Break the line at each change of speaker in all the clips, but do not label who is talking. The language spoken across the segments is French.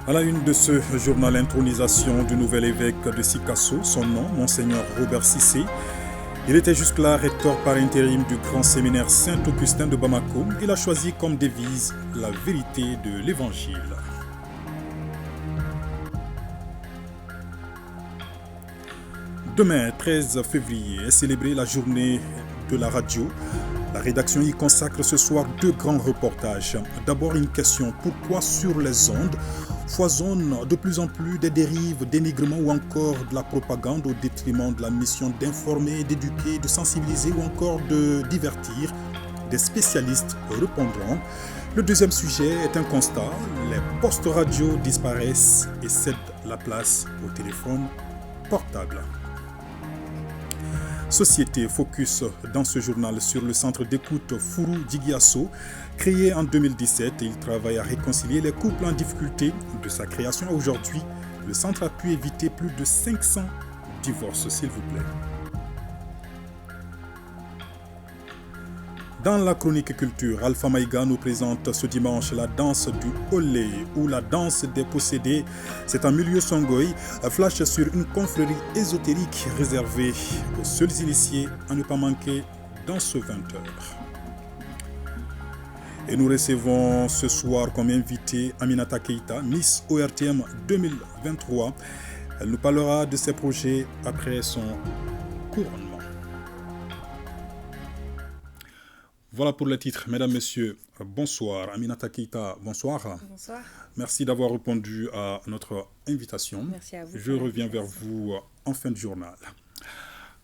À la une de ce journal, intronisation du nouvel évêque de Sikasso, son nom, Monseigneur Robert Cissé. Il était jusque-là recteur par intérim du grand séminaire Saint-Augustin de Bamako. Il a choisi comme devise la vérité de l'Évangile. Demain, 13 février, est célébrée la journée de la radio. La rédaction y consacre ce soir deux grands reportages. D'abord une question, pourquoi sur les ondes foisonnent de plus en plus des dérives, dénigrements ou encore de la propagande au détriment de la mission d'informer, d'éduquer, de sensibiliser ou encore de divertir? Des spécialistes répondront. Le deuxième sujet est un constat, les postes radio disparaissent et cèdent la place au téléphone portable. Société focus dans ce journal sur le centre d'écoute Furu Digiasso. Créé en 2017, il travaille à réconcilier les couples en difficulté. De sa création à aujourd'hui, le centre a pu éviter plus de 500 divorces, s'il vous plaît. Dans la chronique culture, Alpha Maïga nous présente ce dimanche la danse du Olé ou la danse des possédés. C'est un milieu songoï, flash sur une confrérie ésotérique réservée aux seuls initiés à ne pas manquer dans ce 20h. Et nous recevons ce soir comme invité Aminata Keita, Miss ORTM 2023. Elle nous parlera de ses projets après son couronnement. Voilà pour le titre. Mesdames, Messieurs, bonsoir. Aminata Keita, bonsoir.
Bonsoir.
Merci d'avoir répondu à notre invitation.
Merci à vous.
Je reviens vers vous en fin de journal.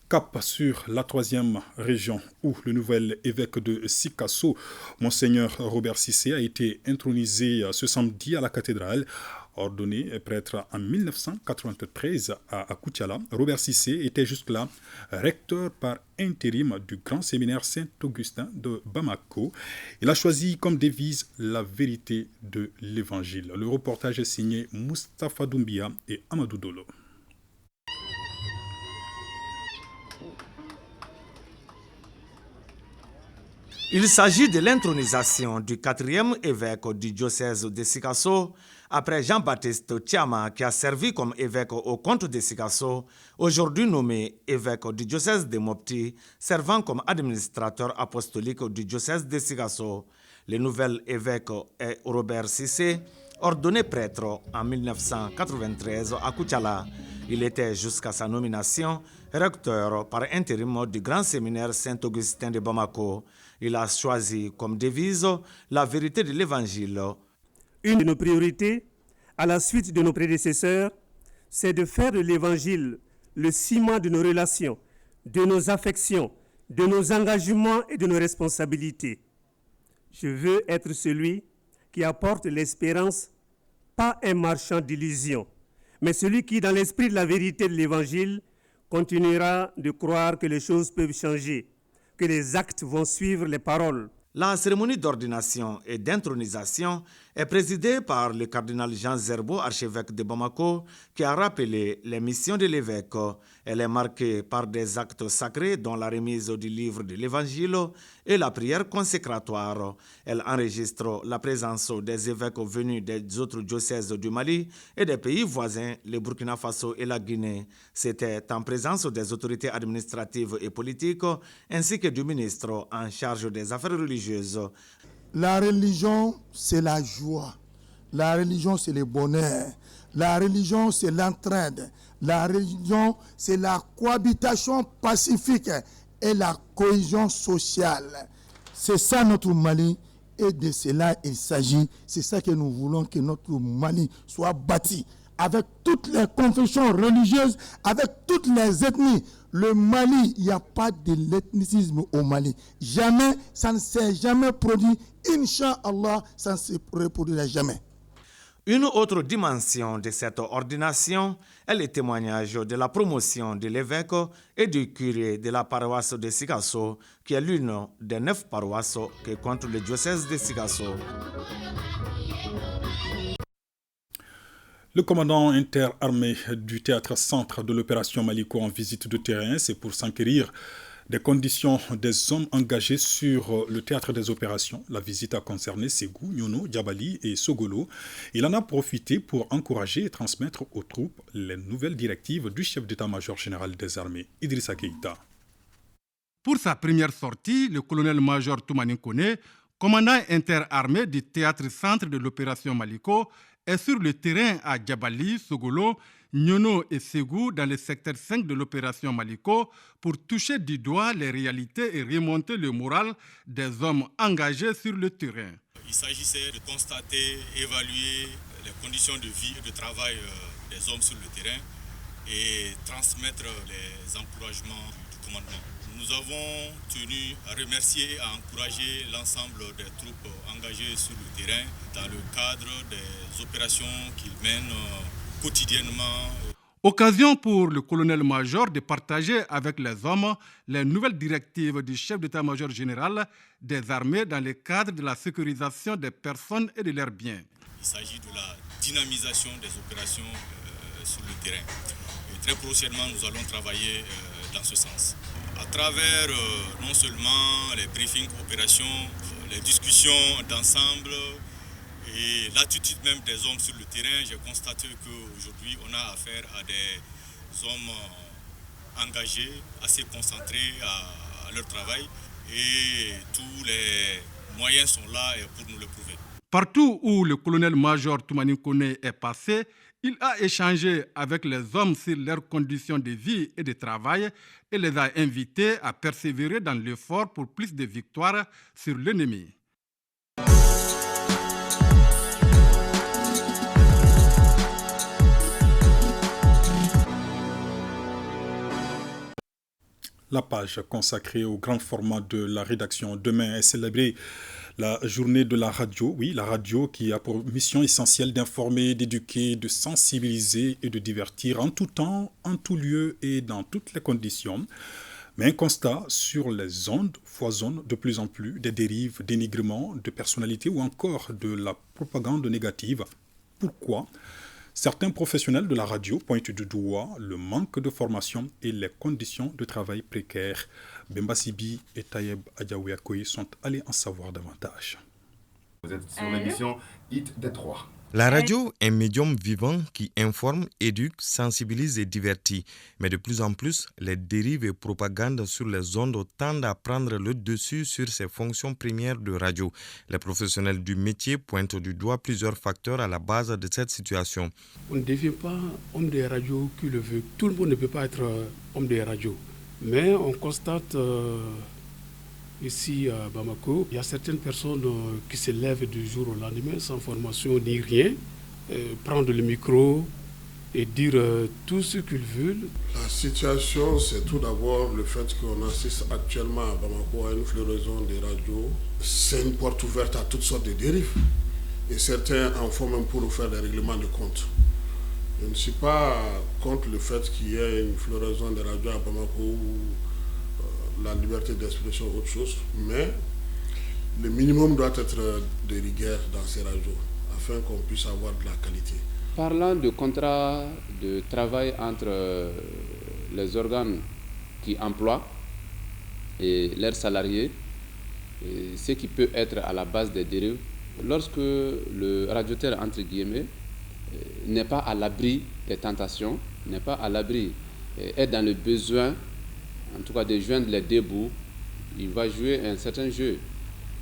Cap sur la 3e région où le nouvel évêque de Sikasso, Monseigneur Robert Cissé, a été intronisé ce samedi à la cathédrale. Ordonné prêtre en 1993 à Koutiala, Robert Cissé était jusque-là recteur par intérim du grand séminaire Saint-Augustin de Bamako. Il a choisi comme devise la vérité de l'Évangile. Le reportage est signé Moustapha Doumbia et Amadou Dolo.
Il s'agit de l'intronisation du 4e évêque du diocèse de Sikasso, après Jean-Baptiste Thiama, qui a servi comme évêque au comte de Sikasso, aujourd'hui nommé évêque du diocèse de Mopti, servant comme administrateur apostolique du diocèse de Sikasso. Le nouvel évêque est Robert Cissé, ordonné prêtre en 1993 à Koutiala. Il était jusqu'à sa nomination recteur par intérim du grand séminaire Saint-Augustin de Bamako. Il a choisi comme devise la vérité de l'Évangile.
Une de nos priorités, à la suite de nos prédécesseurs, c'est de faire de l'Évangile le ciment de nos relations, de nos affections, de nos engagements et de nos responsabilités. Je veux être celui qui apporte l'espérance, pas un marchand d'illusions, mais celui qui, dans l'esprit de la vérité de l'Évangile, continuera de croire que les choses peuvent changer, que les actes vont suivre les paroles.
La cérémonie d'ordination et d'intronisation est présidée par le cardinal Jean Zerbo, archevêque de Bamako, qui a rappelé les missions de l'évêque. Elle est marquée par des actes sacrés dont la remise du livre de l'Évangile et la prière consécratoire. Elle enregistre la présence des évêques venus des autres diocèses du Mali et des pays voisins, le Burkina Faso et la Guinée. C'était en présence des autorités administratives et politiques ainsi que du ministre en charge des affaires religieuses.
La religion, c'est la joie. La religion, c'est le bonheur. La religion, c'est l'entraide. La religion, c'est la cohabitation pacifique et la cohésion sociale. C'est ça notre Mali et de cela il s'agit. C'est ça que nous voulons que notre Mali soit bâti avec toutes les confessions religieuses, avec toutes les ethnies. Le Mali, il n'y a pas de l'ethnicisme au Mali. Jamais, ça ne s'est jamais produit. Inch'Allah, ça ne se reproduira jamais.
Une autre dimension de cette ordination est le témoignage de la promotion de l'évêque et du curé de la paroisse de Sikasso, qui est l'une des 9 paroisses que compte le diocèse de Sikasso.
Le commandant interarmé du théâtre centre de l'opération Maliko en visite de terrain, c'est pour s'enquérir Des conditions des hommes engagés sur le théâtre des opérations. La visite a concerné Ségou, Nyono, Djabali et Sogolo. Il en a profité pour encourager et transmettre aux troupes les nouvelles directives du chef d'état-major général des armées, Idrissa Keïta.
Pour sa première sortie, le colonel-major Toumani Kone, commandant interarmé du théâtre-centre de l'opération Maliko, est sur le terrain à Djabali, Sogolo, Nyono et Ségou dans le secteur 5 de l'opération Maliko pour toucher du doigt les réalités et remonter le moral des hommes engagés sur le terrain.
Il s'agissait de constater, évaluer les conditions de vie et de travail des hommes sur le terrain et transmettre les encouragements du commandement. Nous avons tenu à remercier et à encourager l'ensemble des troupes engagées sur le terrain dans le cadre des opérations qu'ils mènent quotidiennement.
Occasion pour le colonel-major de partager avec les hommes les nouvelles directives du chef d'état-major général des armées dans le cadre de la sécurisation des personnes et de leurs biens.
Il s'agit de la dynamisation des opérations sur le terrain. Et très prochainement, nous allons travailler dans ce sens. À travers non seulement les briefings opérations, les discussions d'ensemble, et l'attitude même des hommes sur le terrain, j'ai constaté qu'aujourd'hui, on a affaire à des hommes engagés, assez concentrés à leur travail. Et tous les moyens sont là pour nous le prouver.
Partout où le colonel-major Toumani Kone est passé, il a échangé avec les hommes sur leurs conditions de vie et de travail et les a invités à persévérer dans l'effort pour plus de victoires sur l'ennemi.
La page consacrée au grand format de la rédaction demain est célébrée la journée de la radio. Oui, la radio qui a pour mission essentielle d'informer, d'éduquer, de sensibiliser et de divertir en tout temps, en tout lieu et dans toutes les conditions. Mais un constat sur les ondes foisonne de plus en plus des dérives, dénigrements de personnalités ou encore de la propagande négative. Pourquoi ? Certains professionnels de la radio pointent du doigt le manque de formation et les conditions de travail précaires. Bemba Sibi et Tayeb Adjaouyakoui sont allés en savoir davantage.
Vous êtes sur l'émission Hit des Trois.
La radio est un médium vivant qui informe, éduque, sensibilise et divertit. Mais de plus en plus, les dérives et propagandes sur les ondes tendent à prendre le dessus sur ses fonctions premières de radio. Les professionnels du métier pointent du doigt plusieurs facteurs à la base de cette situation.
On ne devient pas homme des radios qui le veut. Tout le monde ne peut pas être homme des radios. Mais on constate ici à Bamako, il y a certaines personnes qui se lèvent du jour au lendemain sans formation ni rien, prendre le micro et dire tout ce qu'ils veulent.
La situation, c'est tout d'abord le fait qu'on assiste actuellement à Bamako à une floraison des radios. C'est une porte ouverte à toutes sortes de dérives. Et certains en font même pour faire des règlements de compte. Je ne suis pas contre le fait qu'il y ait une floraison des radios à Bamako ou la liberté d'expression ou autre chose, mais le minimum doit être de rigueur dans ces radios afin qu'on puisse avoir de la qualité.
Parlant de contrat de travail entre les organes qui emploient et leurs salariés, et ce qui peut être à la base des dérives, lorsque le radioteur, entre guillemets, n'est pas à l'abri des tentations, n'est pas à l'abri, est dans le besoin, en tout cas de joindre les deux bouts, il va jouer un certain jeu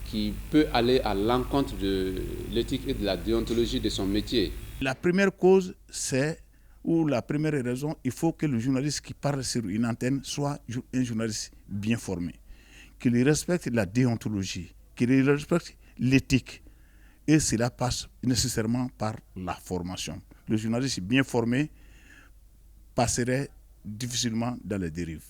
qui peut aller à l'encontre de l'éthique et de la déontologie de son métier.
La première cause, ou la première raison, il faut que le journaliste qui parle sur une antenne soit un journaliste bien formé, qu'il respecte la déontologie, qu'il respecte l'éthique. Et cela passe nécessairement par la formation. Le journaliste bien formé passerait difficilement dans les dérives.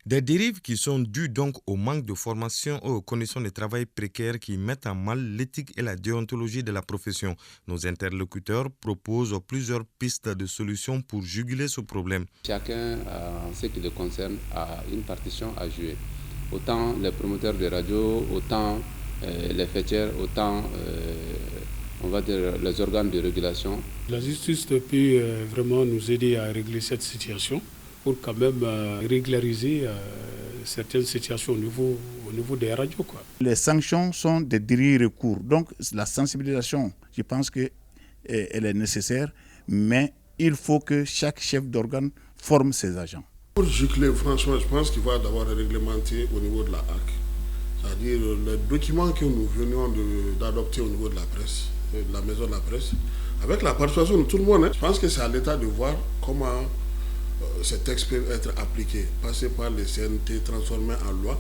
Des dérives qui sont dues donc au manque de formation et aux conditions de travail précaires qui mettent en mal l'éthique et la déontologie de la profession. Nos interlocuteurs proposent plusieurs pistes de solutions pour juguler ce problème.
Chacun, en ce qui le concerne, a une partition à jouer. Autant les promoteurs de radio, autant les fêtières, autant on va dire les organes de régulation.
La justice peut vraiment nous aider à régler cette situation pour quand même régulariser certaines situations au niveau des radios, quoi.
Les sanctions sont des derniers recours. Donc la sensibilisation, je pense qu'elle est nécessaire, mais il faut que chaque chef d'organe forme ses agents.
Pour gicler, franchement, je pense qu'il va d'abord réglementer au niveau de la HAC. C'est-à-dire les documents que nous venions d'adopter au niveau de la presse, de la maison de la presse, avec la participation de tout le monde. Je pense que c'est à l'État de voir comment ces textes peuvent être appliqués, passer par les CNT, transformés en loi,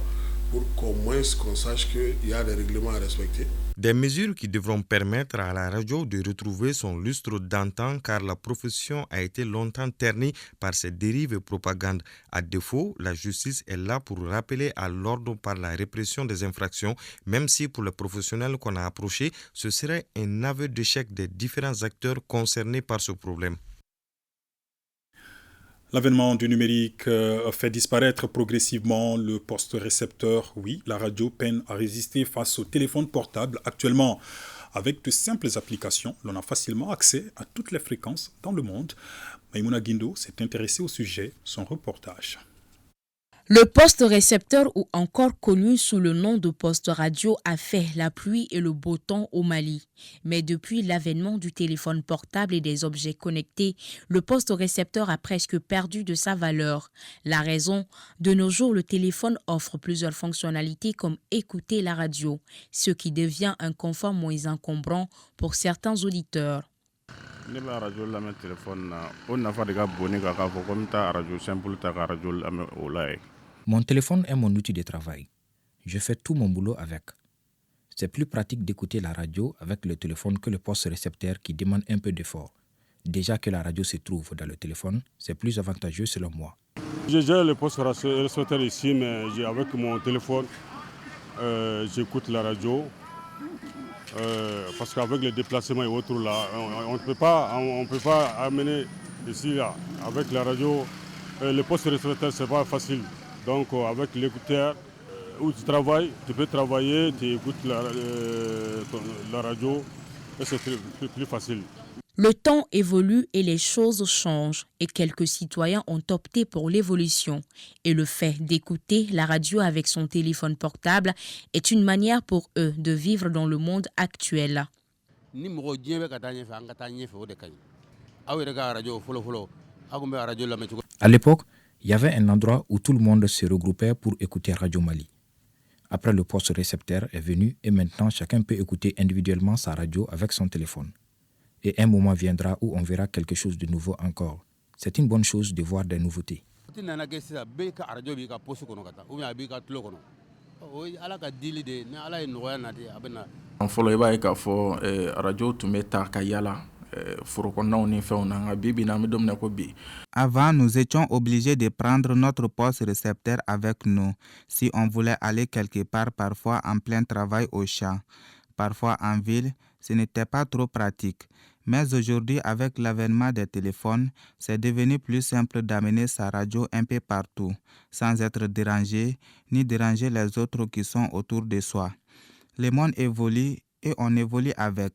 pour qu'au moins qu'on sache qu'il y a des règlements à respecter.
Des mesures qui devront permettre à la radio de retrouver son lustre d'antan car la profession a été longtemps ternie par ces dérives et propagandes. À défaut, la justice est là pour rappeler à l'ordre par la répression des infractions, même si pour les professionnels qu'on a approchés, ce serait un aveu d'échec des différents acteurs concernés par ce problème.
L'avènement du numérique fait disparaître progressivement le poste récepteur. Oui, la radio peine à résister face au téléphone portable. Actuellement, avec de simples applications, l'on a facilement accès à toutes les fréquences dans le monde. Maïmouna Guindo s'est intéressée au sujet, son reportage.
Le poste récepteur, ou encore connu sous le nom de poste radio, a fait la pluie et le beau temps au Mali. Mais depuis l'avènement du téléphone portable et des objets connectés, le poste récepteur a presque perdu de sa valeur. La raison, de nos jours, le téléphone offre plusieurs fonctionnalités comme écouter la radio, ce qui devient un confort moins encombrant pour certains auditeurs.
Mon téléphone est mon outil de travail. Je fais tout mon boulot avec. C'est plus pratique d'écouter la radio avec le téléphone que le poste récepteur qui demande un peu d'effort. Déjà que la radio se trouve dans le téléphone, c'est plus avantageux selon moi.
Je gère le poste récepteur ici, mais avec mon téléphone, j'écoute la radio. Parce qu'avec les déplacements et autres là, on ne peut pas amener ici là. Avec la radio, le poste récepteur c'est pas facile. Donc avec l'écouteur où tu travailles, tu peux travailler, tu écoutes la radio et c'est plus facile.
Le temps évolue et les choses changent et quelques citoyens ont opté pour l'évolution. Et le fait d'écouter la radio avec son téléphone portable est une manière pour eux de vivre dans le monde actuel.
À l'époque, il y avait un endroit où tout le monde se regroupait pour écouter Radio Mali. Après, le poste récepteur est venu et maintenant chacun peut écouter individuellement sa radio avec son téléphone. Et un moment viendra où on verra quelque chose de nouveau encore. C'est une bonne chose de voir des nouveautés.
Avant, nous étions obligés de prendre notre poste récepteur avec nous si on voulait aller quelque part, parfois en plein travail au champ, parfois en ville. Ce n'était pas trop pratique. Mais aujourd'hui, avec l'avènement des téléphones, c'est devenu plus simple d'amener sa radio un peu partout, sans être dérangé, ni déranger les autres qui sont autour de soi. Le monde évolue et on évolue avec.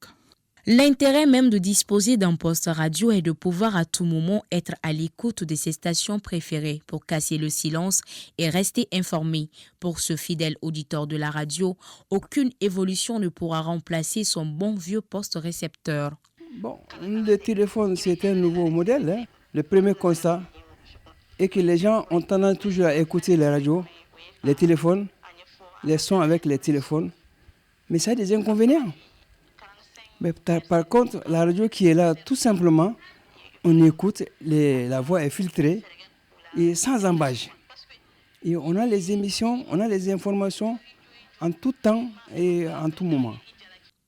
L'intérêt même de disposer d'un poste radio est de pouvoir à tout moment être à l'écoute de ses stations préférées pour casser le silence et rester informé. Pour ce fidèle auditeur de la radio, aucune évolution ne pourra remplacer son bon vieux poste récepteur.
Bon, le téléphone, c'est un nouveau modèle. Le premier constat est que les gens ont tendance toujours à écouter les radios, les téléphones, les sons avec les téléphones. Mais ça a des inconvénients. Mais par contre, la radio qui est là, tout simplement, on écoute, la voix est filtrée et sans embâche. Et on a les émissions, on a les informations en tout temps et en tout moment.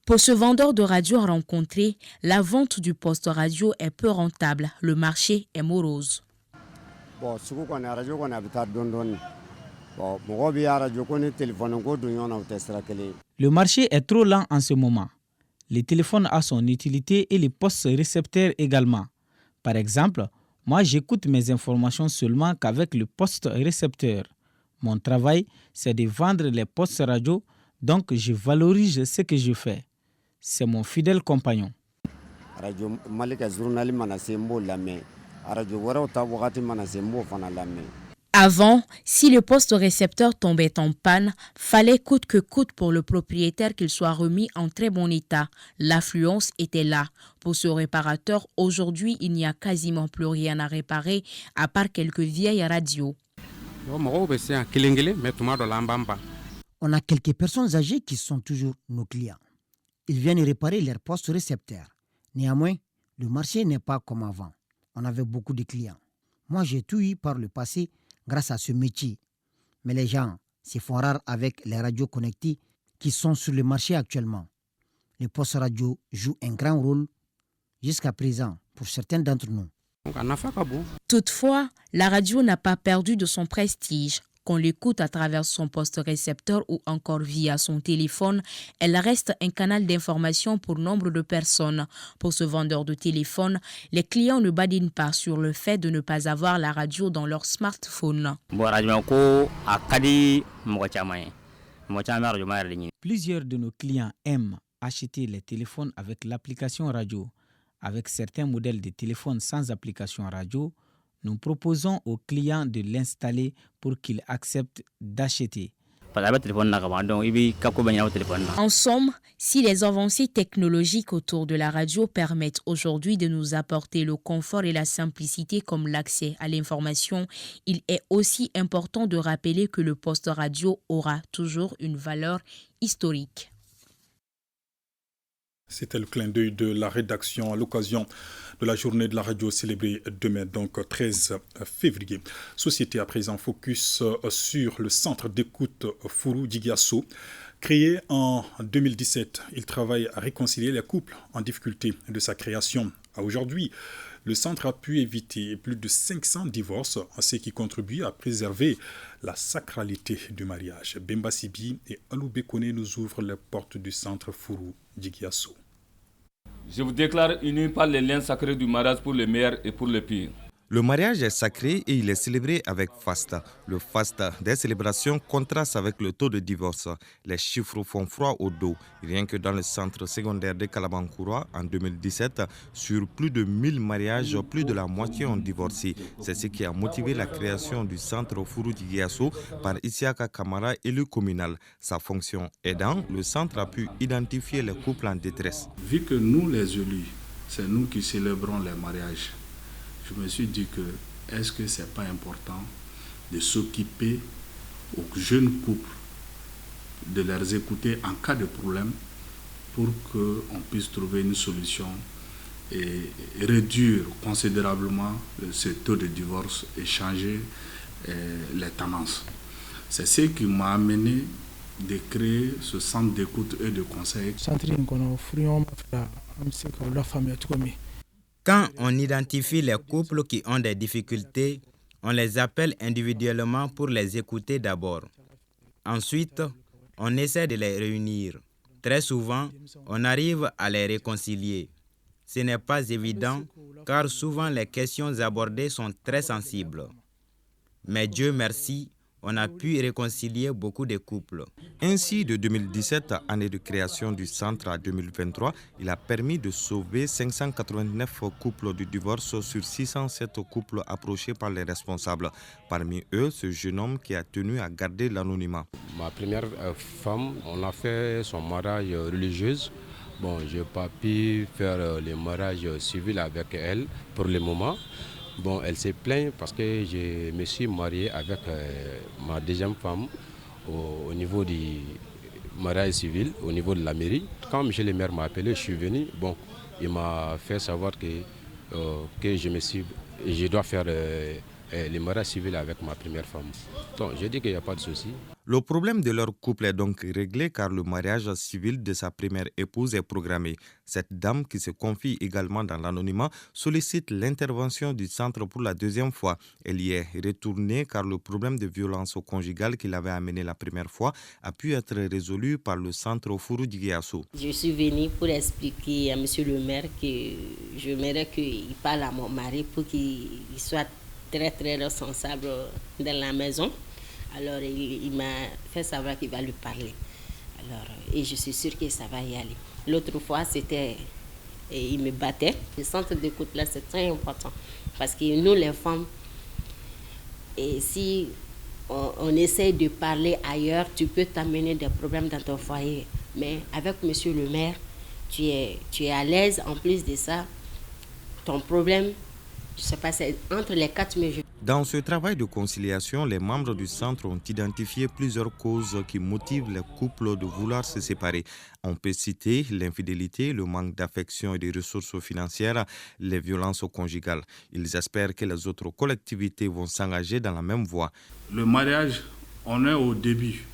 Pour ce vendeur de radio rencontré, la vente du poste radio est peu rentable. Le marché est morose.
Le marché est trop lent en ce moment. Le téléphone a son utilité et les postes récepteurs également. Par exemple, moi j'écoute mes informations seulement qu'avec le poste récepteur. Mon travail, c'est de vendre les postes radio, donc je valorise ce que je fais. C'est mon fidèle compagnon.
Avant, si le poste récepteur tombait en panne, fallait coûte que coûte pour le propriétaire qu'il soit remis en très bon état. L'affluence était là. Pour ce réparateur, aujourd'hui, il n'y a quasiment plus rien à réparer à part quelques vieilles radios.
On a quelques personnes âgées qui sont toujours nos clients. Ils viennent réparer leur poste récepteur. Néanmoins, le marché n'est pas comme avant. On avait beaucoup de clients. Moi, j'ai tout eu par le passé grâce à ce métier. Mais les gens se font rares avec les radios connectées qui sont sur le marché actuellement. Les postes radio jouent un grand rôle jusqu'à présent pour certains d'entre nous.
Toutefois, la radio n'a pas perdu de son prestige. Qu'on l'écoute à travers son poste récepteur ou encore via son téléphone, elle reste un canal d'information pour nombre de personnes. Pour ce vendeur de téléphone, les clients ne badinent pas sur le fait de ne pas avoir la radio dans leur smartphone.
Plusieurs de nos clients aiment acheter les téléphones avec l'application radio. Avec certains modèles de téléphones sans application radio, nous proposons aux clients de l'installer pour qu'ils acceptent d'acheter.
En somme, si les avancées technologiques autour de la radio permettent aujourd'hui de nous apporter le confort et la simplicité comme l'accès à l'information, il est aussi important de rappeler que le poste radio aura toujours une valeur historique.
C'était le clin d'œil de la rédaction à l'occasion de la journée de la radio célébrée demain, donc 13 février. Société à présent focus sur le centre d'écoute Furu Djigiasso. Créé en 2017, il travaille à réconcilier les couples en difficulté de sa création. Aujourd'hui, le centre a pu éviter plus de 500 divorces, ce qui contribue à préserver la sacralité du mariage. Bemba Sibi et Alou Bekone nous ouvrent les portes du centre Furu Djigiasso.
Je vous déclare unis par les liens sacrés du mariage pour le meilleur et pour le pire.
Le mariage est sacré et il est célébré avec faste. Le faste des célébrations contraste avec le taux de divorce. Les chiffres font froid au dos. Rien que dans le centre secondaire de Kalabankoura, en 2017, sur plus de 1000 mariages, plus de la moitié ont divorcé. C'est ce qui a motivé la création du centre Furu Djigiasso par Isiaka Kamara, élu communal. Sa fonction aidant, le centre a pu identifier les couples en détresse.
Vu que nous, les élus, c'est nous qui célébrons les mariages, je me suis dit que est-ce que ce n'est pas important de s'occuper aux jeunes couples, de les écouter en cas de problème pour qu'on puisse trouver une solution et réduire considérablement ce taux de divorce et changer les tendances. C'est ce qui m'a amené de créer ce centre d'écoute et de conseil.
Quand on identifie les couples qui ont des difficultés, on les appelle individuellement pour les écouter d'abord. Ensuite, on essaie de les réunir. Très souvent, on arrive à les réconcilier. Ce n'est pas évident car souvent les questions abordées sont très sensibles. Mais Dieu merci, on a pu réconcilier beaucoup de couples.
Ainsi, de 2017, année de création du centre, à 2023, il a permis de sauver 589 couples du divorce sur 607 couples approchés par les responsables. Parmi eux, ce jeune homme qui a tenu à garder l'anonymat.
Ma première femme, on a fait son mariage religieux. Bon, je n'ai pas pu faire le mariage civil avec elle pour le moment. Bon, elle s'est plainte parce que je me suis marié avec ma deuxième femme au niveau du mariage civil, au niveau de la mairie. Quand M. le maire m'a appelé, je suis venu. Bon, il m'a fait savoir que je dois faire le mariage civil avec ma première femme. Donc, j'ai dit qu'il n'y a pas de souci.
Le problème de leur couple est donc réglé car le mariage civil de sa première épouse est programmé. Cette dame, qui se confie également dans l'anonymat, sollicite l'intervention du centre pour la deuxième fois. Elle y est retournée car le problème de violence conjugale qui l'avait amené la première fois a pu être résolu par le centre Furu Djigiasso.
Je suis venue pour expliquer à M. le maire que j'aimerais qu'il parle à mon mari pour qu'il soit très très responsable dans la maison. Alors il m'a fait savoir qu'il va lui parler. Alors, et je suis sûre que ça va y aller. L'autre fois, il me battait. Le centre d'écoute là, c'est très important. Parce que nous, les femmes, Et si on essaye de parler ailleurs, tu peux t'amener des problèmes dans ton foyer. Mais avec monsieur le maire, tu es à l'aise. En plus de ça, ton problème, je ne sais pas, c'est entre les quatre murs.
Dans ce travail de conciliation, les membres du centre ont identifié plusieurs causes qui motivent les couples de vouloir se séparer. On peut citer l'infidélité, le manque d'affection et de ressources financières, les violences conjugales. Ils espèrent que les autres collectivités vont s'engager dans la même voie.
Le mariage, on est au début.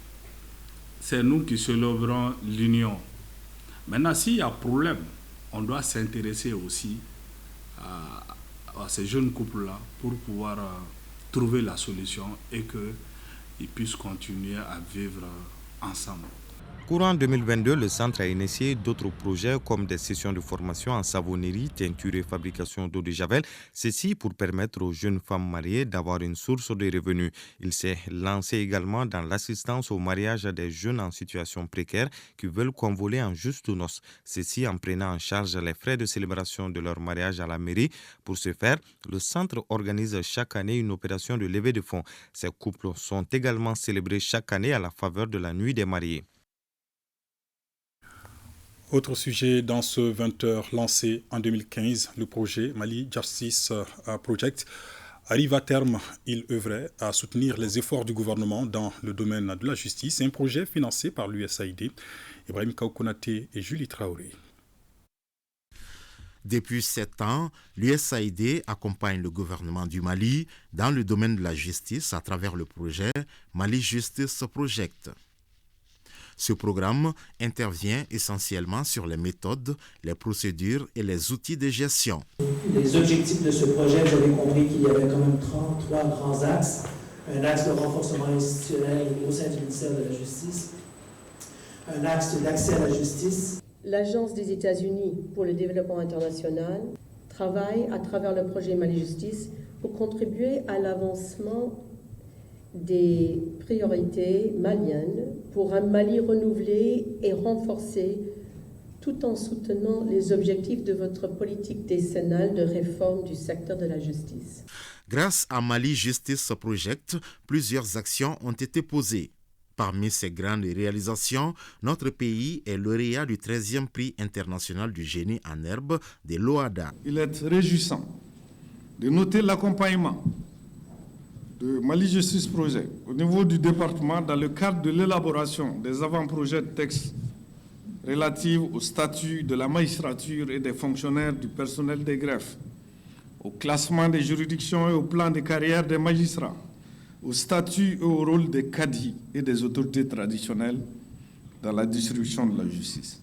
C'est nous qui célébrons l'union. Maintenant, s'il y a problème, on doit s'intéresser aussi à ces jeunes couples-là pour pouvoir trouver la solution et qu'ils puissent continuer à vivre ensemble.
Courant 2022, le centre a initié d'autres projets comme des sessions de formation en savonnerie, teinture et fabrication d'eau de javel. Ceci pour permettre aux jeunes femmes mariées d'avoir une source de revenus. Il s'est lancé également dans l'assistance au mariage des jeunes en situation précaire qui veulent convoler en juste noces. Ceci en prenant en charge les frais de célébration de leur mariage à la mairie. Pour ce faire, le centre organise chaque année une opération de levée de fonds. Ces couples sont également célébrés chaque année à la faveur de la nuit des mariés.
Autre sujet dans ce 20h lancé en 2015, le projet Mali Justice Project arrive à terme. Il œuvrait à soutenir les efforts du gouvernement dans le domaine de la justice. C'est un projet financé par l'USAID, Ibrahim Kaoukonaté et Julie Traoré.
Depuis 7 ans, l'USAID accompagne le gouvernement du Mali dans le domaine de la justice à travers le projet Mali Justice Project. Ce programme intervient essentiellement sur les méthodes, les procédures et les outils de gestion.
Les objectifs de ce projet, vous avez compris qu'il y avait quand même 33 grands axes. Un axe de renforcement institutionnel au sein du ministère de la Justice, un axe d'accès à la justice.
L'Agence des États-Unis pour le développement international travaille à travers le projet Mali Justice pour contribuer à l'avancement des priorités maliennes pour un Mali renouvelé et renforcé tout en soutenant les objectifs de votre politique décennale de réforme du secteur de la justice.
Grâce à Mali Justice Project, plusieurs actions ont été posées. Parmi ces grandes réalisations, notre pays est lauréat du 13e prix international du génie en herbe de l'OADA.
Il est réjouissant de noter l'accompagnement de Mali Justice Project au niveau du département dans le cadre de l'élaboration des avant-projets de textes relatifs au statut de la magistrature et des fonctionnaires du personnel des greffes, au classement des juridictions et au plan de carrière des magistrats, au statut et au rôle des cadis et des autorités traditionnelles dans la distribution de la justice.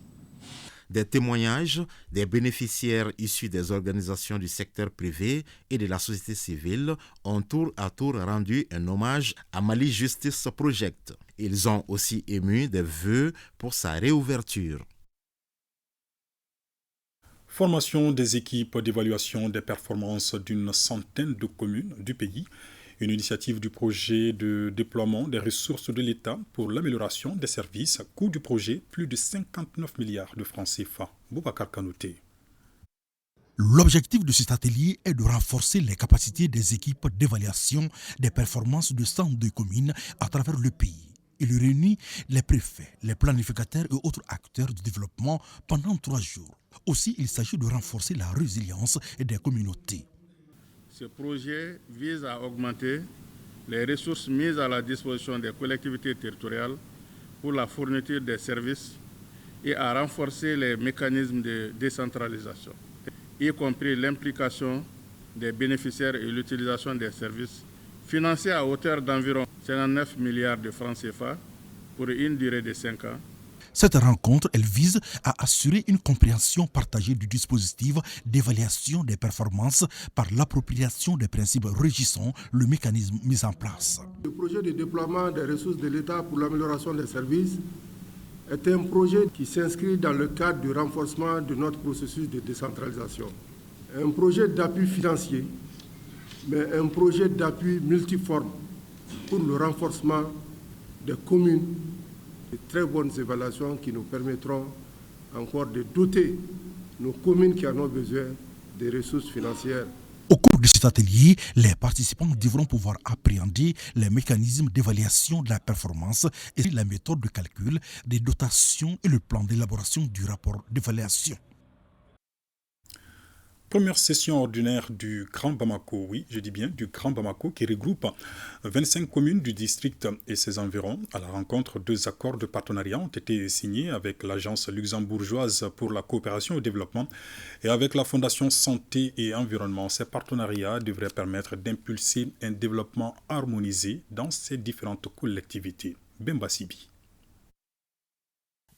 Des témoignages des bénéficiaires issus des organisations du secteur privé et de la société civile ont tour à tour rendu un hommage à Mali Justice Project. Ils ont aussi ému des vœux pour sa réouverture.
Formation des équipes d'évaluation des performances d'une centaine de communes du pays. Une initiative du projet de déploiement des ressources de l'État pour l'amélioration des services. Coût du projet, plus de 59 milliards de francs CFA. Boubacar Kanouté.
L'objectif de cet atelier est de renforcer les capacités des équipes d'évaluation des performances de centres de communes à travers le pays. Il réunit les préfets, les planificateurs et autres acteurs du développement pendant 3 jours. Aussi, il s'agit de renforcer la résilience des communautés.
Ce projet vise à augmenter les ressources mises à la disposition des collectivités territoriales pour la fourniture des services et à renforcer les mécanismes de décentralisation, y compris l'implication des bénéficiaires et l'utilisation des services financés à hauteur d'environ 59 milliards de francs CFA pour une durée de 5 ans.
Cette rencontre, elle vise à assurer une compréhension partagée du dispositif d'évaluation des performances par l'appropriation des principes régissant le mécanisme mis en place.
Le projet de déploiement des ressources de l'État pour l'amélioration des services est un projet qui s'inscrit dans le cadre du renforcement de notre processus de décentralisation. Un projet d'appui financier, mais un projet d'appui multiforme pour le renforcement des communes. De très bonnes évaluations qui nous permettront encore de doter nos communes qui en ont besoin des ressources financières
Au cours de cet atelier, les participants devront pouvoir appréhender les mécanismes d'évaluation de la performance et la méthode de calcul des dotations et le plan d'élaboration du rapport d'évaluation.
Première session ordinaire du Grand Bamako, oui, je dis bien du Grand Bamako, qui regroupe 25 communes du district et ses environs. À la rencontre, 2 accords de partenariat ont été signés avec l'Agence luxembourgeoise pour la coopération et le développement et avec la Fondation Santé et Environnement. Ces partenariats devraient permettre d'impulser un développement harmonisé dans ces différentes collectivités. Bemba Sibi.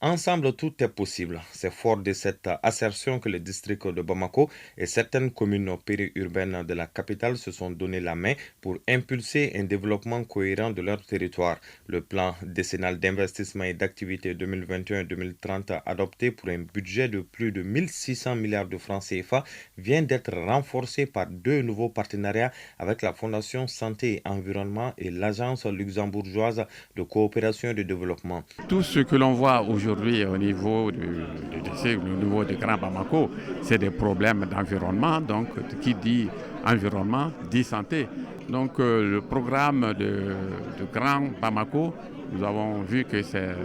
Ensemble, tout est possible. C'est fort de cette assertion que le district de Bamako et certaines communes périurbaines de la capitale se sont donné la main pour impulser un développement cohérent de leur territoire. Le plan décennal d'investissement et d'activité 2021-2030 adopté pour un budget de plus de 1600 milliards de francs CFA vient d'être renforcé par 2 nouveaux partenariats avec la Fondation Santé et Environnement et l'Agence luxembourgeoise de coopération et de développement.
Tout ce que l'on voit aujourd'hui au niveau du Grand Bamako, c'est des problèmes d'environnement. Donc, qui dit environnement dit santé. Donc, le programme de Grand Bamako, nous avons vu que ça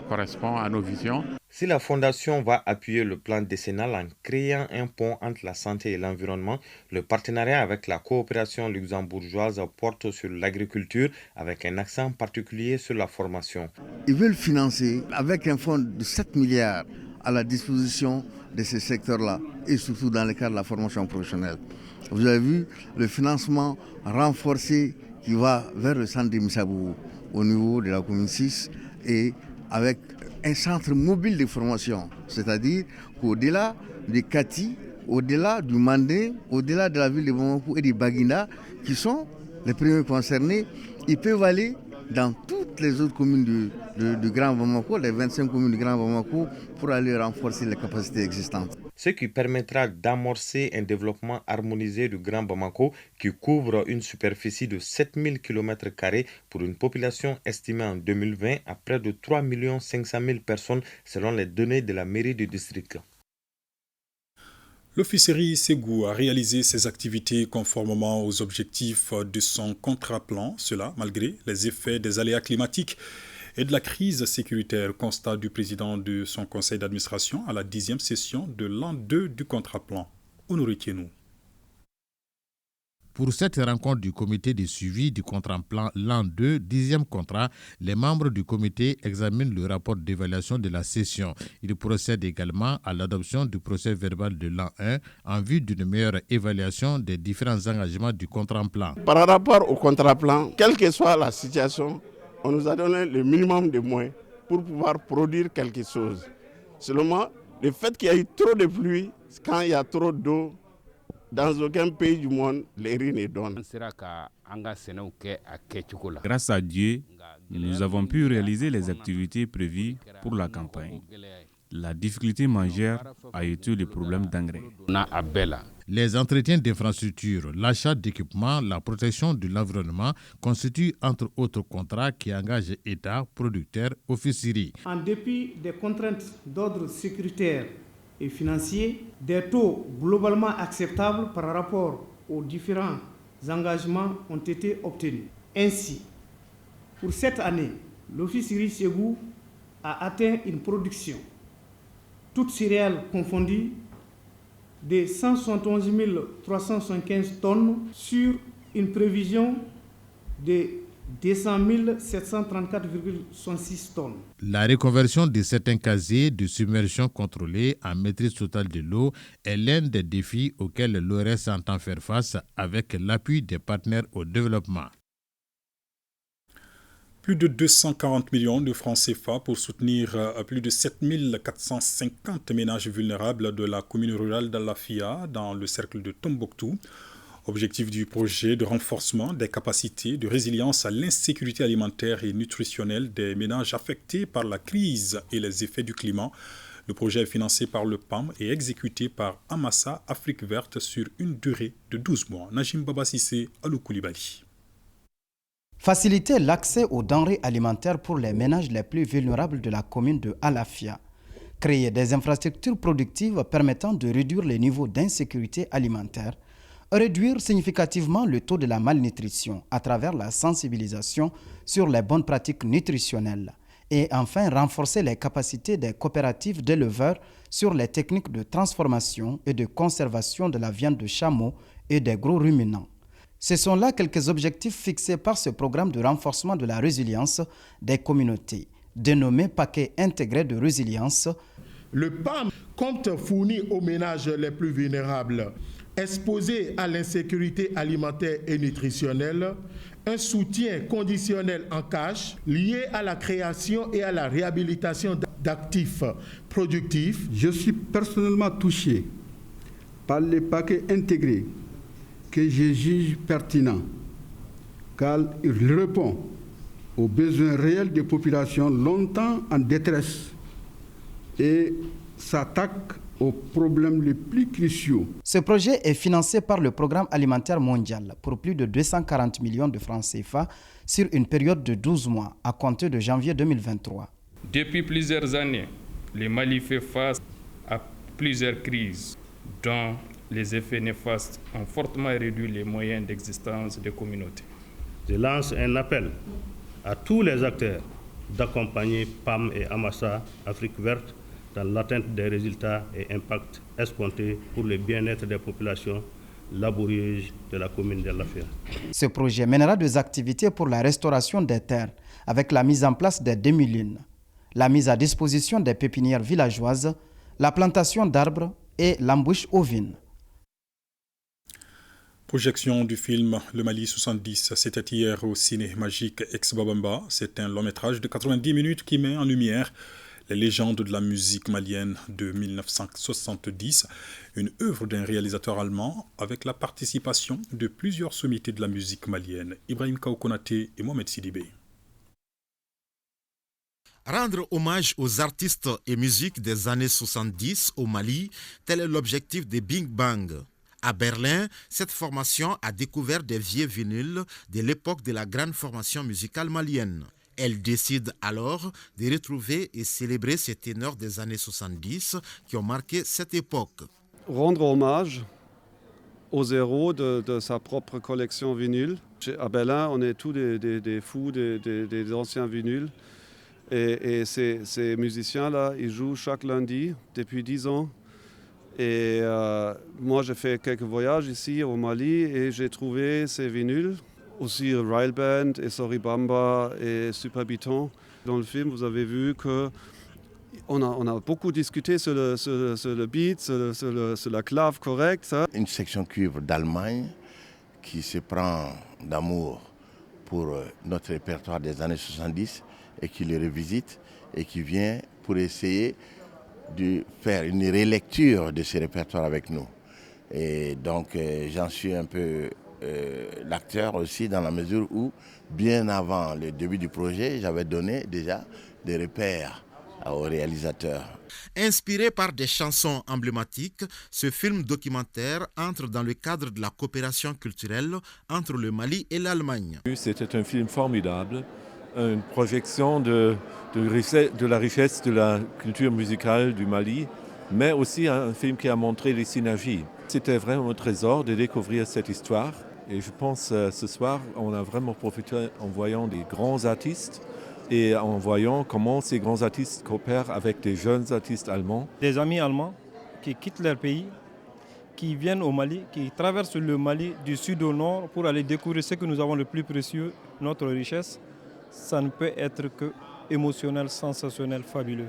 correspond à nos visions.
Si la Fondation va appuyer le plan décennal en créant un pont entre la santé et l'environnement, le partenariat avec la coopération luxembourgeoise porte sur l'agriculture avec un accent particulier sur la formation.
Ils veulent financer avec un fonds de 7 milliards à la disposition de ces secteurs-là et surtout dans le cadre de la formation professionnelle. Vous avez vu le financement renforcé qui va vers le centre de Missabou au niveau de la commune 6 et avec un centre mobile de formation, c'est-à-dire qu'au-delà de Kati, au-delà du Mandé, au-delà de la ville de Bamako et de Baguinda, qui sont les premiers concernés, ils peuvent aller dans toutes les autres communes du Grand Bamako, les 25 communes du Grand Bamako, pour aller renforcer les capacités existantes.
Ce qui permettra d'amorcer un développement harmonisé du Grand Bamako qui couvre une superficie de 7000 km² pour une population estimée en 2020 à près de 3 500 000 personnes selon les données de la mairie du district.
L'officerie Ségou a réalisé ses activités conformément aux objectifs de son contrat-plan, cela malgré les effets des aléas climatiques et de la crise sécuritaire, constat du président de son conseil d'administration à la 10e session de l'an 2 du contrat-plan. Honoré Tienou.
Pour cette rencontre du comité de suivi du contrat-plan l'an 2, 10e contrat, les membres du comité examinent le rapport d'évaluation de la session. Ils procèdent également à l'adoption du procès verbal de l'an 1 en vue d'une meilleure évaluation des différents engagements du contrat-plan.
Par rapport au contrat-plan, quelle que soit la situation, on nous a donné le minimum de moyens pour pouvoir produire quelque chose. Seulement, le fait qu'il y ait trop de pluie, quand il y a trop d'eau, dans aucun pays du monde, les riz ne donnent.
Grâce à Dieu, nous avons pu réaliser les activités prévues pour la campagne. La difficulté majeure a été le problème d'engrais.
Les entretiens d'infrastructures, l'achat d'équipements, la protection de l'environnement constituent entre autres contrats qui engagent État, producteurs, officieries.
En dépit des contraintes d'ordre sécuritaire et financier, des taux globalement acceptables par rapport aux différents engagements ont été obtenus. Ainsi, pour cette année, l'officerie Ségou a atteint une production, toutes céréales confondues, de 171 375 tonnes sur une prévision de 200 734,66 tonnes.
La reconversion de certains casiers de submersion contrôlée en maîtrise totale de l'eau est l'un des défis auxquels l'ORS entend faire face avec l'appui des partenaires au développement.
Plus de 240 millions de francs CFA pour soutenir plus de 7450 ménages vulnérables de la commune rurale d'Alafia dans le cercle de Tombouctou. Objectif du projet de renforcement des capacités de résilience à l'insécurité alimentaire et nutritionnelle des ménages affectés par la crise et les effets du climat. Le projet est financé par le PAM et exécuté par Amassa Afrique Verte sur une durée de 12 mois. Najim Baba Sissé, Alou Koulibaly.
Faciliter l'accès aux denrées alimentaires pour les ménages les plus vulnérables de la commune de Alafia. Créer des infrastructures productives permettant de réduire les niveaux d'insécurité alimentaire. Réduire significativement le taux de la malnutrition à travers la sensibilisation sur les bonnes pratiques nutritionnelles. Et enfin, renforcer les capacités des coopératives d'éleveurs sur les techniques de transformation et de conservation de la viande de chameau et des gros ruminants. Ce sont là quelques objectifs fixés par ce programme de renforcement de la résilience des communautés, dénommé Paquet intégré de résilience.
Le PAM compte fournir aux ménages les plus vulnérables, exposés à l'insécurité alimentaire et nutritionnelle, un soutien conditionnel en cash lié à la création et à la réhabilitation d'actifs productifs.
Je suis personnellement touché par les paquets intégrés que je juge pertinents, car il répond aux besoins réels des populations longtemps en détresse et s'attaque aux problèmes les plus cruciaux.
Ce projet est financé par le Programme alimentaire mondial pour plus de 240 millions de francs CFA sur une période de 12 mois à compter de janvier 2023.
Depuis plusieurs années, le Mali fait face à plusieurs crises dont les effets néfastes ont fortement réduit les moyens d'existence des communautés.
Je lance un appel à tous les acteurs d'accompagner PAM et Amassa Afrique verte dans l'atteinte des résultats et impacts escomptés pour le bien-être des populations laborieuses de la commune de Lafia.
Ce projet mènera des activités pour la restauration des terres avec la mise en place des demi-lunes, la mise à disposition des pépinières villageoises, la plantation d'arbres et l'embauche ovine.
Projection du film Le Mali 70, c'était hier au Ciné Magique Ex-Babamba. C'est un long métrage de 90 minutes qui met en lumière les légendes de la musique malienne de 1970, une œuvre d'un réalisateur allemand avec la participation de plusieurs sommités de la musique malienne, Ibrahim Kaoukonaté et Mohamed Sidibé.
Rendre hommage aux artistes et musiques des années 70 au Mali, tel est l'objectif de Big Bang. À Berlin, cette formation a découvert des vieux vinyles de l'époque de la grande formation musicale malienne. Elle décide alors de retrouver et célébrer ces ténors des années 70 qui ont marqué cette époque.
Rendre hommage aux héros de sa propre collection vinyle. À Berlin, on est tous des fous des anciens vinyles. Et ces musiciens-là, ils jouent chaque lundi depuis 10 ans. Et moi, j'ai fait quelques voyages ici au Mali et j'ai trouvé ces vinyles. Aussi Rail Band et Soribamba et Super Biton. Dans le film, vous avez vu qu'on a beaucoup discuté sur le beat, sur la clave correcte. Ça.
Une section cuivre d'Allemagne qui se prend d'amour pour notre répertoire des années 70 et qui le revisite et qui vient pour essayer de faire une relecture de ce répertoire avec nous. Et donc j'en suis un peu l'acteur aussi dans la mesure où bien avant le début du projet, j'avais donné déjà des repères aux réalisateurs.
Inspiré par des chansons emblématiques, ce film documentaire entre dans le cadre de la coopération culturelle entre le Mali et l'Allemagne.
C'était un film formidable, une projection de la richesse de la culture musicale du Mali, mais aussi un film qui a montré les synergies. C'était vraiment un trésor de découvrir cette histoire. Et je pense ce soir, on a vraiment profité en voyant des grands artistes et en voyant comment ces grands artistes coopèrent avec des jeunes artistes allemands.
Des amis allemands qui quittent leur pays, qui viennent au Mali, qui traversent le Mali du sud au nord pour aller découvrir ce que nous avons le plus précieux, notre richesse. Ça ne peut être que émotionnel, sensationnel, fabuleux.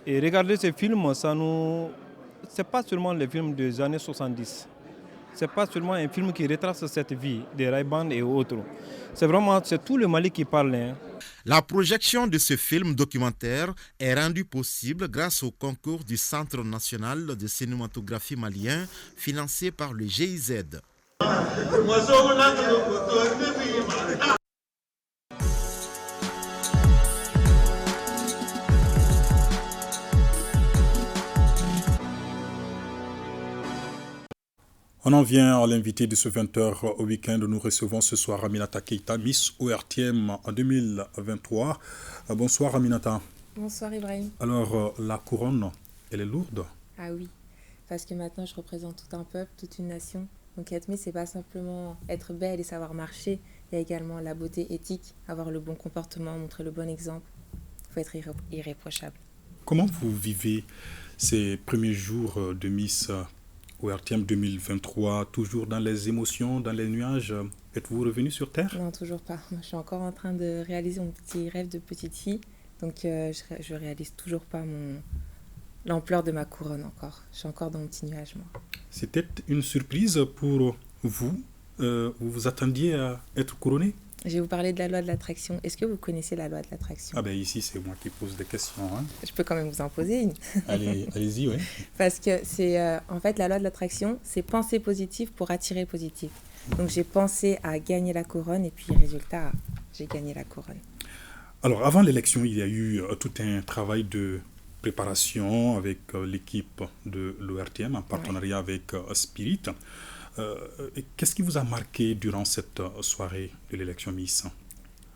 Et regarder ces films, c'est pas seulement les films des années 70. C'est pas seulement un film qui retrace cette vie des Ray-Ban et autres. C'est tout le Mali qui parle. Hein.
La projection de ce film documentaire est rendue possible grâce au concours du Centre national de cinématographie malien financé par le GIZ.
On en vient à l'invité de ce 20h au week-end. Nous recevons ce soir Aminata Keita, Miss ORTM en 2023. Bonsoir Aminata.
Bonsoir Ibrahim.
Alors la couronne, elle est lourde?
Ah oui, parce que maintenant je représente tout un peuple, toute une nation.
Donc être Miss, c'est pas simplement être belle et savoir marcher, il y a également la beauté éthique, avoir le bon comportement, montrer le bon exemple. Il faut être irréprochable.
Comment vous vivez ces premiers jours de Miss ORTM 2023, toujours dans les émotions, dans les nuages? Êtes-vous revenu sur Terre?
Non, toujours pas. Moi, je suis encore en train de réaliser mon petit rêve de petite fille. Donc, je réalise toujours pas l'ampleur de ma couronne encore. Je suis encore dans mon petit nuage, moi.
C'était une surprise pour vous. Vous vous attendiez à être couronné?
Je vais vous parler de la loi de l'attraction. Est-ce que vous connaissez la loi de l'attraction?
Ah ben ici, c'est moi qui pose des questions. Hein.
Je peux quand même vous en poser une.
Allez-y, oui.
Parce que c'est, en fait, la loi de l'attraction, c'est penser positif pour attirer positif. Donc, j'ai pensé à gagner la couronne et puis, résultat, j'ai gagné la couronne.
Alors, avant l'élection, il y a eu tout un travail de préparation avec l'équipe de l'ORTM en partenariat avec Spirit. Qu'est-ce qui vous a marqué durant cette soirée de l'élection Miss?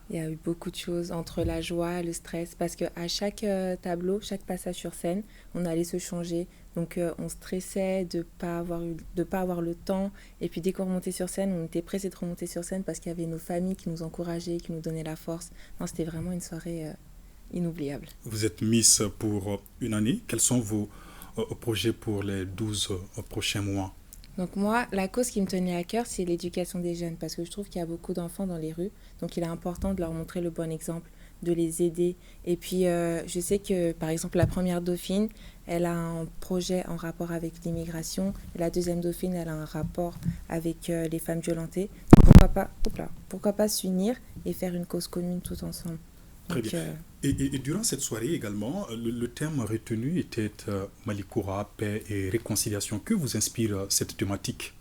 Il y a eu beaucoup de choses, entre la joie, le stress, parce qu'à chaque tableau, chaque passage sur scène, on allait se changer. Donc on stressait de pas avoir le temps. Et puis dès qu'on remontait sur scène, on était pressés de remonter sur scène parce qu'il y avait nos familles qui nous encourageaient, qui nous donnaient la force. Non, c'était vraiment une soirée inoubliable.
Vous êtes Miss pour une année. Quels sont vos projets pour les 12 prochains mois?
Donc moi, la cause qui me tenait à cœur, c'est l'éducation des jeunes, parce que je trouve qu'il y a beaucoup d'enfants dans les rues, donc il est important de leur montrer le bon exemple, de les aider. Et puis je sais que, par exemple, la première dauphine, elle a un projet en rapport avec l'immigration, et la deuxième dauphine, elle a un rapport avec les femmes violentées. Donc pourquoi pas s'unir et faire une cause commune tout ensemble.
Très bien. Et durant cette soirée également, le thème retenu était Malikura, paix et réconciliation. Que vous inspire cette thématique?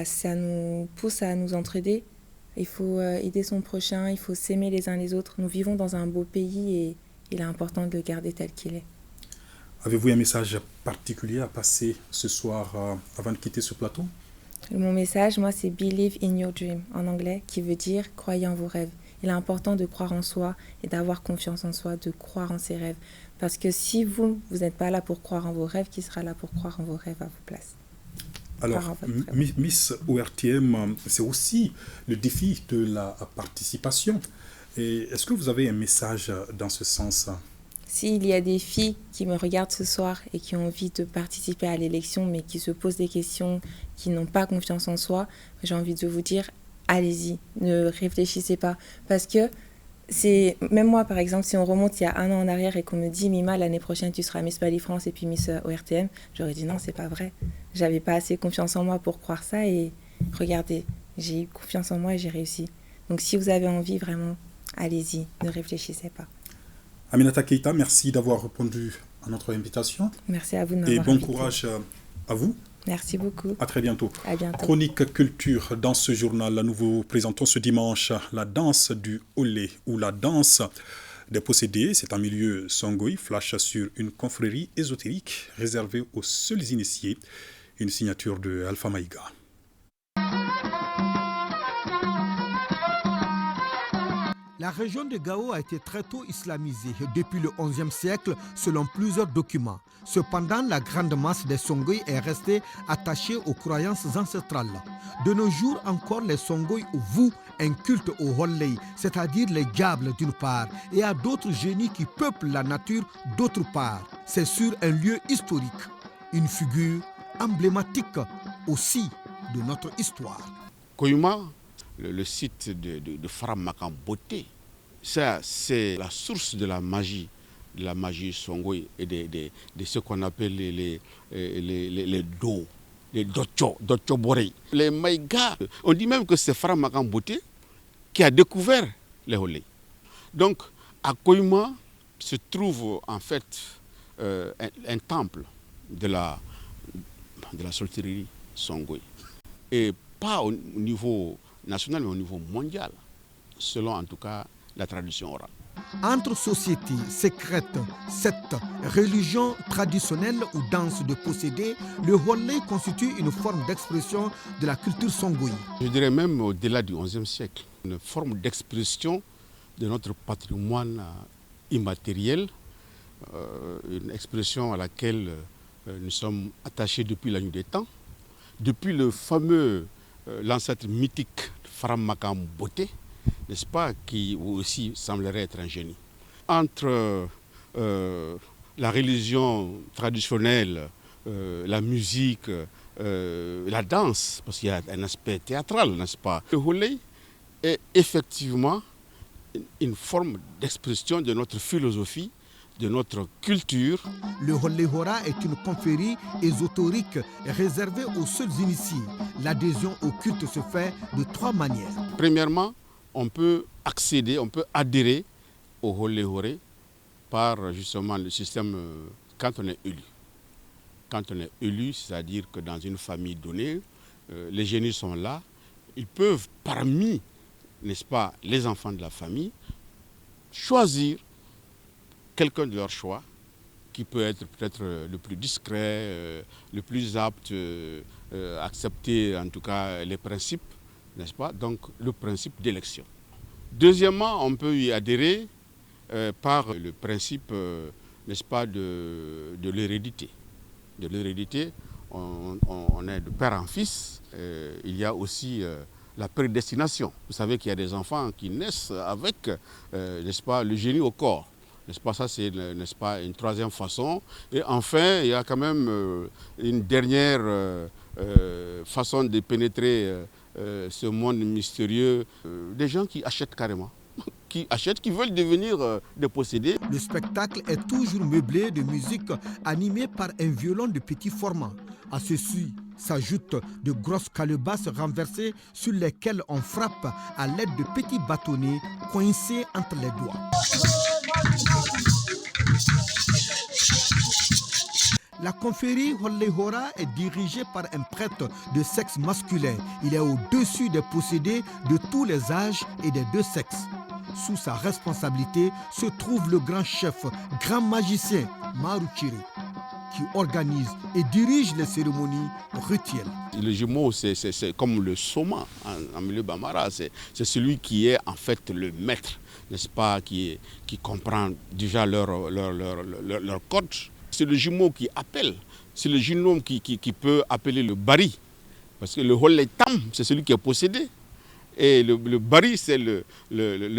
Ça nous pousse à nous entraider. Il faut aider son prochain, il faut s'aimer les uns les autres. Nous vivons dans un beau pays et il est important de le garder tel qu'il est.
Avez-vous un message particulier à passer ce soir avant de quitter ce plateau?
Mon message, moi, c'est « Believe in your dream » en anglais, qui veut dire « Croyez en vos rêves ». Il est important de croire en soi et d'avoir confiance en soi, de croire en ses rêves. Parce que si vous n'êtes pas là pour croire en vos rêves, qui sera là pour croire en vos rêves à vos places?
Alors, Miss ORTM, c'est aussi le défi de la participation. Et est-ce que vous avez un message dans ce sens?
S'il y a des filles qui me regardent ce soir et qui ont envie de participer à l'élection, mais qui se posent des questions, qui n'ont pas confiance en soi, j'ai envie de vous dire, allez-y, ne réfléchissez pas. Parce que même moi, par exemple, si on remonte il y a 1 an en arrière et qu'on me dit, Mima, l'année prochaine, tu seras Miss Mali France et puis Miss ORTM, j'aurais dit non, c'est pas vrai. J'avais pas assez confiance en moi pour croire ça et regardez, j'ai eu confiance en moi et j'ai réussi. Donc si vous avez envie, vraiment, allez-y, ne réfléchissez pas.
Aminata Keita, merci d'avoir répondu à notre invitation.
Merci à vous de m'avoir
invité. Et bon
invité.
courage à vous.
Merci beaucoup.
À très bientôt.
À bientôt.
Chronique culture. Dans ce journal, nous vous présentons ce dimanche la danse du olé ou la danse des possédés. C'est un milieu Songhai, flash sur une confrérie ésotérique réservée aux seuls initiés. Une signature de Alpha Maïga.
La région de Gao a été très tôt islamisée depuis le XIe siècle selon plusieurs documents. Cependant, la grande masse des Songhai est restée attachée aux croyances ancestrales. De nos jours encore, les Songhai vouent un culte aux Hollei, c'est-à-dire les diables d'une part, et à d'autres génies qui peuplent la nature d'autre part. C'est sur un lieu historique, une figure emblématique aussi de notre histoire.
Koyuma, le site de Faramakan Beauté, ça c'est la source de la magie Songhai et de ce qu'on appelle les do, les docho-borei. Les Maïga, on dit même que c'est Faramakan Beauté qui a découvert les Hollei. Donc à Koyuma se trouve en fait un temple de la sorcellerie Songhai. Et pas au niveau national, mais au niveau mondial, selon en tout cas la tradition orale.
Entre sociétés secrètes, sectes, religions traditionnelles ou danses de possédés, le Hollei constitue une forme d'expression de la culture Songhai.
Je dirais même au-delà du XIe siècle, une forme d'expression de notre patrimoine immatériel, une expression à laquelle nous sommes attachés depuis la nuit des temps, depuis le fameux, l'ancêtre mythique Faram Makam Boté, n'est-ce pas, qui aussi semblerait être un génie. Entre la religion traditionnelle, la musique, la danse, parce qu'il y a un aspect théâtral, n'est-ce pas? Le Holley est effectivement une forme d'expression de notre philosophie, de notre culture.
Le Holley Hora est une confrérie ésotérique réservée aux seuls initiés. L'adhésion au culte se fait de 3 manières.
Premièrement, on peut accéder, on peut adhérer au Holley Hora par justement le système quand on est élu. Quand on est élu, c'est-à-dire que dans une famille donnée, les génies sont là, ils peuvent parmi, n'est-ce pas, les enfants de la famille, choisir quelqu'un de leur choix qui peut être peut-être le plus discret, le plus apte à accepter en tout cas les principes, n'est-ce pas? Donc le principe d'élection. Deuxièmement, on peut y adhérer par le principe, n'est-ce pas, de l'hérédité. De l'hérédité, on est de père en fils. Il y a aussi la prédestination. Vous savez qu'il y a des enfants qui naissent avec, n'est-ce pas, le génie au corps. N'est-ce pas, ça c'est, n'est-ce pas, une troisième façon. Et enfin, il y a quand même une dernière façon de pénétrer ce monde mystérieux. Des gens qui achètent carrément. Qui achètent, qui veulent devenir des possédés.
Le spectacle est toujours meublé de musique animée par un violon de petit format. À ceci s'ajoutent de grosses calebasses renversées sur lesquelles on frappe à l'aide de petits bâtonnets coincés entre les doigts. La confrérie Holley Hora est dirigée par un prêtre de sexe masculin. Il est au-dessus des possédés de tous les âges et des 2 sexes. Sous sa responsabilité se trouve le grand chef, grand magicien Maruchiri, qui organise et dirige les cérémonies rituelles.
Le jumeau, c'est comme le soma en milieu bambara, c'est celui qui est en fait le maître, n'est-ce pas, qui comprend déjà leur code. C'est le jumeau qui appelle, c'est le jumeau qui peut appeler le bari, parce que le Holley Tam, c'est celui qui est possédé. Et le bari, c'est le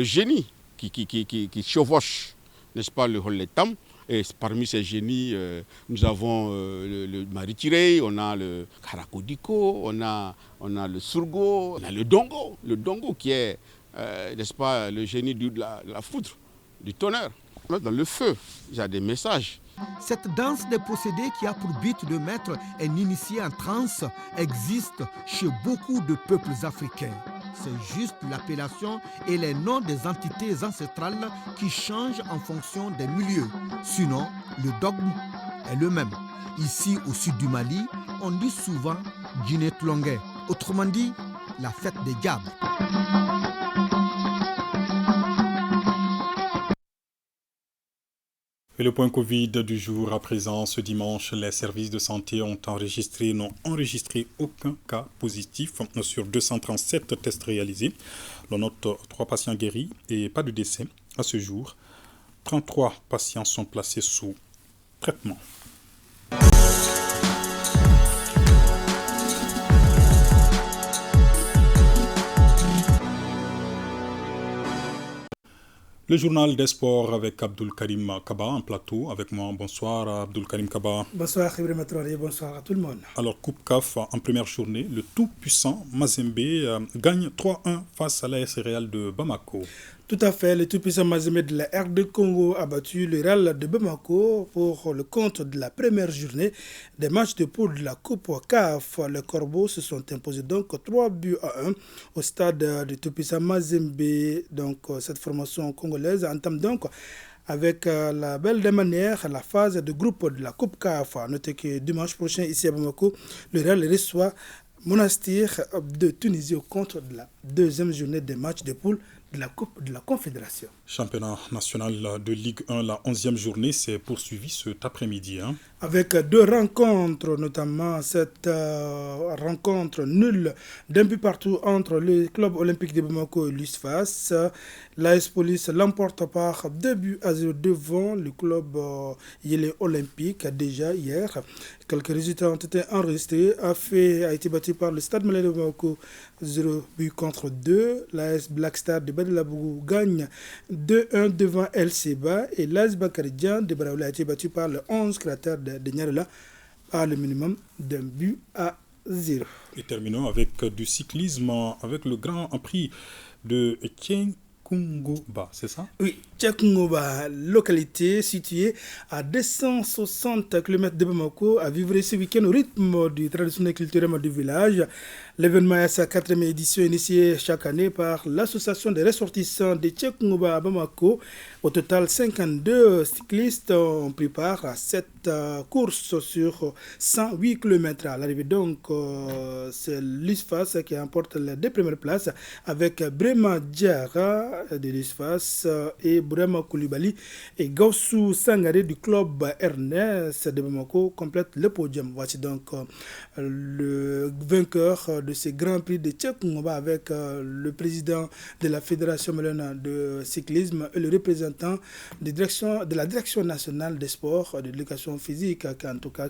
génie qui chevauche, n'est-ce pas, le Holley Tam. Et parmi ces génies, nous avons le Maritirei, on a le Karakodiko, on a le Surgo, on a le Dongo qui est, n'est-ce pas, le génie de la foudre, du tonnerre. Dans le feu, il y a des messages.
Cette danse des possédés qui a pour but de mettre un initié en transe existe chez beaucoup de peuples africains. C'est juste l'appellation et les noms des entités ancestrales qui changent en fonction des milieux. Sinon, le dogme est le même. Ici, au sud du Mali, on dit souvent Djinet Longuet. Autrement dit, la fête des diables.
Et le point Covid du jour à présent, ce dimanche, les services de santé n'ont enregistré aucun cas positif sur 237 tests réalisés. On note 3 patients guéris et pas de décès. À ce jour, 33 patients sont placés sous traitement. Le journal des sports avec Abdul Karim Kaba en plateau. Avec moi, bonsoir Abdul Karim Kaba.
Bonsoir Ibrahim Traoré, bonsoir à tout le monde.
Alors, Coupe CAF en première journée, le tout-puissant Mazembe gagne 3-1 face à l'AS Real de Bamako.
Tout à fait, le tout-puissant Mazembe de la RD Congo a battu le Real de Bamako pour le compte de la première journée des matchs de poule de la Coupe CAF. Les Corbeaux se sont imposés donc 3-1 au stade du tout-puissant Mazembe. Donc cette formation congolaise entame donc avec la belle des manières la phase de groupe de la Coupe CAF. Notez que dimanche prochain ici à Bamako, le Real reçoit Monastir de Tunisie au compte de la deuxième journée des matchs de poule de la Coupe de la Confédération.
Championnat national de Ligue 1, la 11e journée s'est poursuivie cet après-midi.
Avec 2 rencontres, notamment cette rencontre nulle d'un but partout entre le club olympique de Bamako et l'USFAS. L'AS Police l'emporte par 2-0 devant le club Yélé Olympique déjà hier. Quelques résultats ont été enregistrés. Afé a été battu par le Stade Malien de Bamako 0 but contre 2. L'AS Black Star de Badelabougou gagne 2-1 devant El Seba et l'AS Bakaridjan de Baraoula a été battu par le 11 cratère de Nyarela par le minimum d'un but à 0.
Et terminons avec du cyclisme avec le Grand Prix de Tchenkungoba, c'est ça?
Oui, Tchenkungoba, localité située à 260 km de Bamako, a vivre ce week-end au rythme du traditionnel culturel du village. L'événement est sa 4e édition initiée chaque année par l'association des ressortissants de Tchenkungoba à Bamako. Au total, 52 cyclistes ont pris part à cette course sur 108 km. À l'arrivée donc, c'est l'USFAS qui emporte les 2 premières places avec Brema Diara de l'USFAS et Brema Koulibaly et Gaussou Sangaré du club Ernest de Bamako complète le podium. Voici donc le vainqueur de ce Grand Prix de Tchenkungoba avec le président de la Fédération malienne de cyclisme et le représentant de la Direction nationale des sports et de l'éducation physique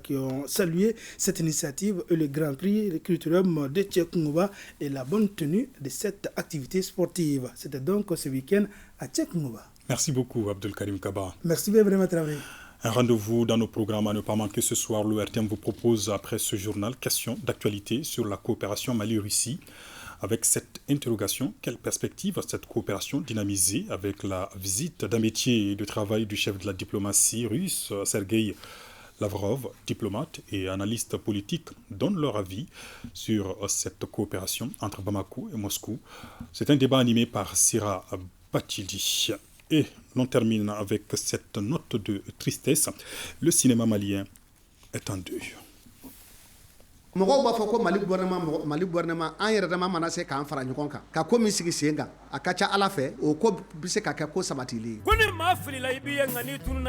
qui ont salué cette initiative et le Grand Prix culturel de Tchenkungoba et la bonne tenue de cette activité sportive. C'était donc ce week-end à Tchenkungoba.
Merci beaucoup Abdelkarim Kaba.
Merci bien vraiment travaillé.
Un rendez-vous dans nos programmes à ne pas manquer ce soir. Le RTM vous propose après ce journal questions d'actualité sur la coopération Mali-Russie. Avec cette interrogation, quelle perspective cette coopération dynamisée avec la visite d'un métier de travail du chef de la diplomatie russe, Sergueï Lavrov, diplomate et analyste politique, donnent leur avis sur cette coopération entre Bamako et Moscou. C'est un débat animé par Sira Batili. Et l'on termine avec cette note de tristesse. Le cinéma malien est en deuil.
Mɔgɔw b'a fɔ ko Mali gouvernement an yɛrɛ dama mana se k'an fara ɲɔgɔn kan ka ko min sigi sen kan a ka ca Ala fɛ o ko bɛ se ka kɛ ko sabatili.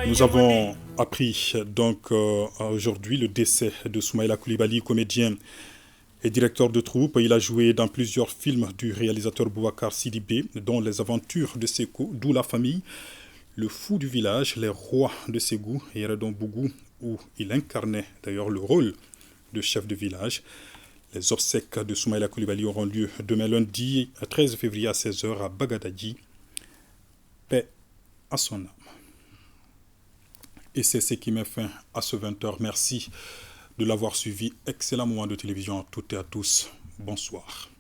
Nous avons appris donc aujourd'hui le décès de Soumaïla Koulibaly, comédien et directeur de troupe. Il a joué dans plusieurs films du réalisateur Boubacar Sidibé, dont Les Aventures de Sékou, d'où la famille, Le Fou du village, Les Rois de Ségou et Redon Bougou, où il incarnait d'ailleurs le rôle de chef de village. Les obsèques de Soumaïla Koulibaly auront lieu demain lundi 13 février à 16h à Bagadadji. Paix à son âme. Et c'est ce qui met fin à ce 20h. Merci de l'avoir suivi. Excellent moment de télévision à toutes et à tous. Bonsoir.